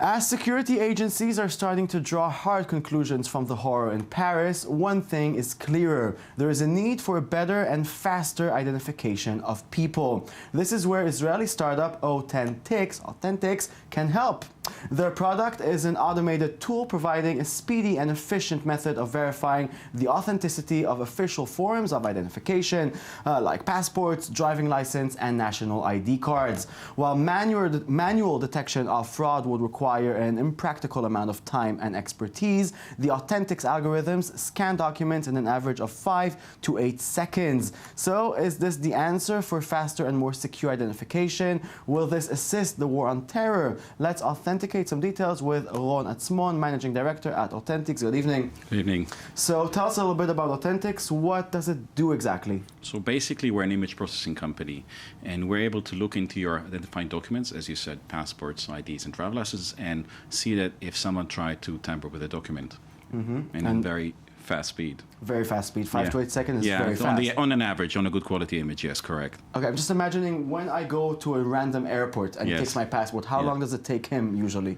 As security agencies are starting to draw hard conclusions from the horror in Paris, one thing is clearer. There is a need for a better and faster identification of people. This is where Israeli startup AU10TIX can help. Their product is an automated tool providing a speedy and efficient method of verifying the authenticity of official forms of identification, like passports, driving license, and national ID cards. While manual detection of fraud would require an impractical amount of time and expertise, the AU10TIX algorithms scan documents in an average of 5 to 8 seconds. So, is this the answer for faster and more secure identification? Will this assist the war on terror? Let's authenticate some details with Ron Atzmon, Managing Director at AU10TIX. Good evening. Good evening. So, tell us a little bit about AU10TIX. What does it do exactly? So basically, we're an image processing company, and we're able to look into your identifying documents, as you said, passports, IDs, and travel licenses, and see that if someone tried to tamper with a document, and in very fast speed. Very fast speed, 5 to 8 seconds is very fast. On an average, on a good quality image, yes, correct. Okay, I'm just imagining when I go to a random airport and he takes my passport, how long does it take him usually?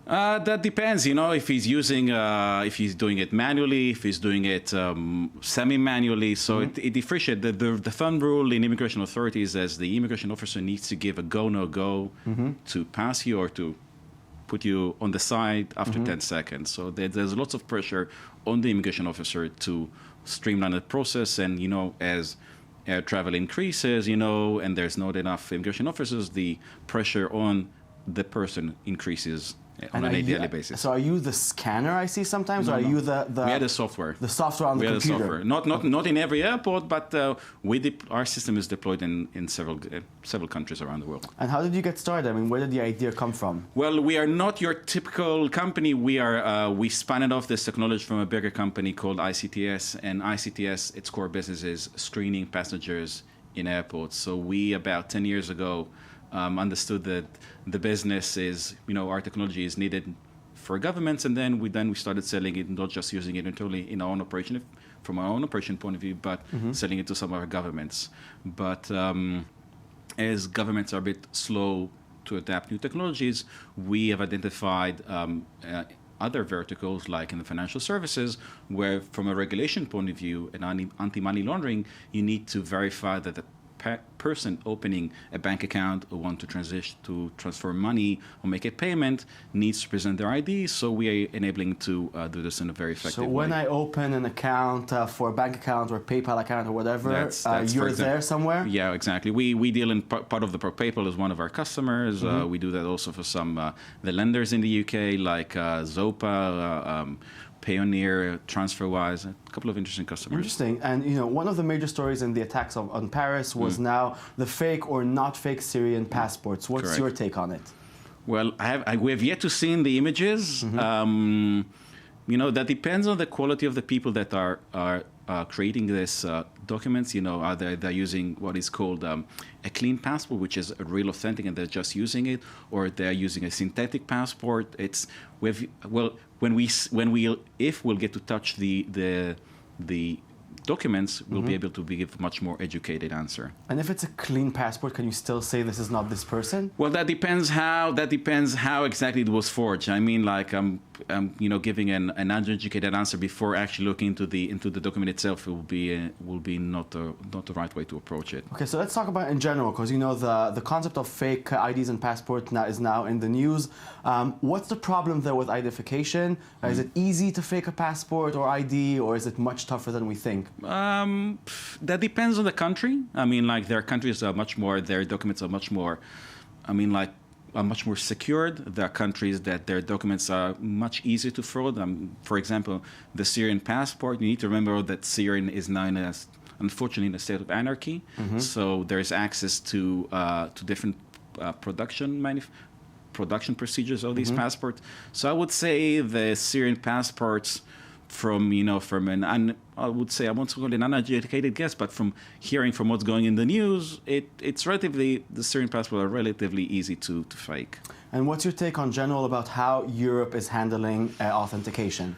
That depends, you know, if he's using, if he's doing it manually, if he's doing it semi-manually. So it differentiates. The thumb rule in immigration authorities is the immigration officer needs to give a go, no go to pass you or to put you on the side after 10 seconds. So there's lots of pressure on the immigration officer to streamline the process. And, you know, as air travel increases, you know, and there's not enough immigration officers, the pressure on the person increases on a daily basis. So are you the scanner I see sometimes, or are you the... We had the software. The software on the computer? We had the software. Not in every airport, but our system is deployed in several countries around the world. And how did you get started? I mean, where did the idea come from? Well, we are not your typical company. We spun off this technology from a bigger company called ICTS, and ICTS, its core business is screening passengers in airports. So we, about 10 years ago, understood that the business is, you know, our technology is needed for governments, and then we started selling it, not just using it internally in our own operation, from our own operation point of view, but selling it to some of our governments. But as governments are a bit slow to adapt new technologies, we have identified other verticals, like in the financial services, where from a regulation point of view and anti-money laundering, you need to verify that the person opening a bank account or want to transfer money or make a payment needs to present their ID. So we are enabling to do this in a very effective way. So when I open an account for a bank account or PayPal account or whatever, you're there somewhere? Yeah, exactly. We deal in part of the PayPal is one of our customers. We do that also for some the lenders in the UK, like Zopa, Payoneer, TransferWise, a couple of interesting customers. Interesting. And, you know, one of the major stories in the attacks on Paris was now the fake or not fake Syrian passports. What's your take on it? Well, we have yet to see the images. You know, that depends on the quality of the people that are creating these documents. You know, they're using what is called a clean passport, which is a real authentic, and they're just using it, or they're using a synthetic passport. If we'll get to touch the documents, we'll be able to give a much more educated answer. And if it's a clean passport, can you still say this is not this person? Well, that depends how exactly it was forged. I mean, like you know, giving an uneducated answer before actually looking into the document itself will be not the right way to approach it. Okay, so let's talk about in general, because you know the concept of fake IDs and passports is now in the news. What's the problem there with identification? Is it easy to fake a passport or ID, or is it much tougher than we think? That depends on the country. I mean, like their countries are their documents are much more, are much more secured. There are countries that their documents are much easier to fraud. For example, the Syrian passport, you need to remember that Syria is now unfortunately in a state of anarchy. So there's access to different production procedures of these passports. So I would say the Syrian passports, I would say, I won't call it an uneducated guess, but from hearing from what's going in the news, the Syrian passports are relatively easy to fake. And what's your take on general about how Europe is handling authentication?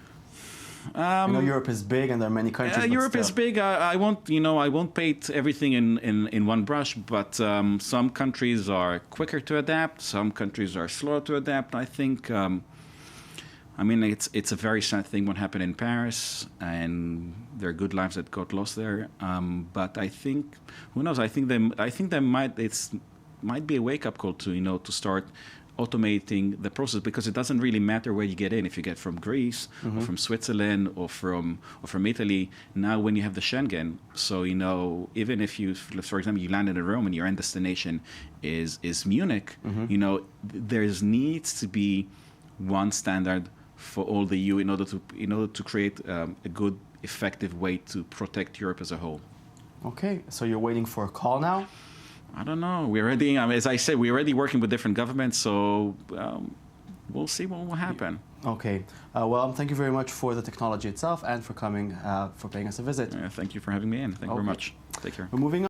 I know Europe is big and there are many countries. But Europe is big. I won't paint everything in one brush, but some countries are quicker to adapt. Some countries are slower to adapt. I think. It's a very sad thing what happened in Paris, and there are good lives that got lost there. But I think, who knows? I think there might be a wake-up call to start automating the process, because it doesn't really matter where you get in. If you get from Greece or from Switzerland or from Italy, now when you have the Schengen, so even if you, for example, you land in Rome and your end destination is Munich, there needs to be one standard for all the EU in order to create a good, effective way to protect Europe as a whole. Okay, so you're waiting for a call now? I don't know. We're already, as I said, we're already working with different governments, so we'll see what will happen. Okay. Well, thank you very much for the technology itself and for coming, for paying us a visit. Thank you for having me in. Thank you very much. Take care. We're moving on.